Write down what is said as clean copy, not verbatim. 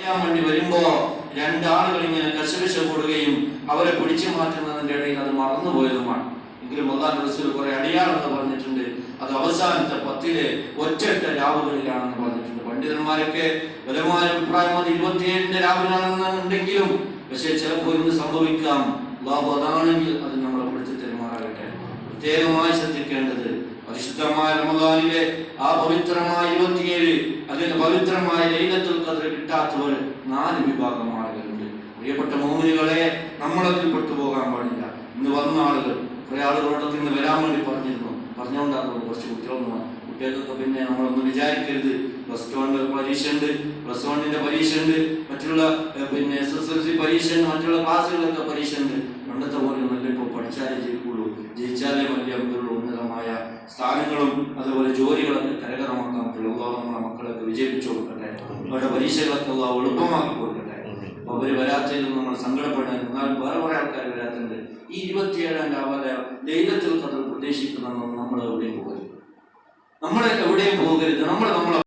ചെയ്യാൻ വേണ്ടി വരുമ്പോ രണ്ടാളുകൾ ഇങ്ങനെ കശപിശ കൂടുകയും അവരെ പിടിച്ചു മാറ്റുന്നതിന്റെ ഇടയിൽ അത് മറന്നുപോയതുമാണ്. എങ്കിലും അല്ലാഹുവിന്റെ റസൂൽ കുറെ അടിയാറെന്ന് പറഞ്ഞിട്ടുണ്ട്. അത് അവസാനത്തെ 10 ഒറ്റ രാവുകളിലാണെന്ന് പറഞ്ഞിട്ടുണ്ട്. പണ്ഡിതന്മാരൊക്കെ ബലമായ അഭിപ്രായം അത് 27 രാവിലാണെന്നുണ്ടെങ്കിലും പക്ഷെ ചിലപ്പോൾ ഇന്ന് സംഭവിക്കാം. അല്ലാഹു അതാണെങ്കിൽ അത് നമ്മളെ പിടിച്ചു തെരുമാറാകട്ടെ. പ്രത്യേകമായി ശ്രദ്ധിക്കേണ്ടത് പരിശുദ്ധമായ റമദാനിലെ ആ പവിത്രമായ 27 അതിന്റെ പവിത്രമായ ലൈലത്തുൽ ഖദ്ർ കിട്ടാത്തവർ 4 വിഭാഗം ആളുകളുണ്ട്. പ്രിയപ്പെട്ട മോമിനുകളെ, നമ്മളതിൽ പെട്ടുപോകാൻ പാടില്ല. ഇന്ന് വന്ന ആളുകൾ കുറെ ആളുകളോടൊക്കെ ഇന്ന് വരാൻ വേണ്ടി പറഞ്ഞുകൊണ്ടാണ് കുറച്ച് കുട്ടികൾക്കൊക്കെ പിന്നെ നമ്മളൊന്നും വിചാരിക്കരുത്. +1 പരീക്ഷ ഉണ്ട്, +1 പരീക്ഷ ഉണ്ട്, മറ്റുള്ള പിന്നെ SSLC പരീക്ഷ ഉണ്ട്, മറ്റുള്ള ക്ലാസ്സുകളൊക്കെ പരീക്ഷ ഉണ്ട്. പണ്ടത്തെ പോലെ നല്ല ഇപ്പോൾ പഠിച്ചാലേ ജയിക്കുള്ളൂ, ജയിച്ചാലേ വലിയ ഉന്നതമായ സ്ഥാനങ്ങളും അതുപോലെ ജോലികളൊക്കെ കരകരമാക്കാൻ പറ്റുള്ളൂ. അല്ലാഹു നമ്മളെ മക്കളൊക്കെ വിജയിപ്പിച്ചു കൊടുക്കട്ടെ, അവരുടെ പരീക്ഷകളൊക്കെ അല്ലാഹു എളുപ്പമാക്കി കൊടുക്കട്ടെ. അപ്പോൾ അവർ വരാത്തതിൽ നമ്മൾ സങ്കടപ്പെടാൻ, എന്നാൽ വേറെ കുറെ ആൾക്കാർ വരാത്തുണ്ട്. ഈ 27 രാവിലെ ലൈലത്തുൽ ഖദ്ർ പ്രതീക്ഷിക്കുന്ന നമ്മൾ എവിടെയും പോകരുത്. നമ്മളെ എവിടെയും പോകരുത്. നമ്മളെ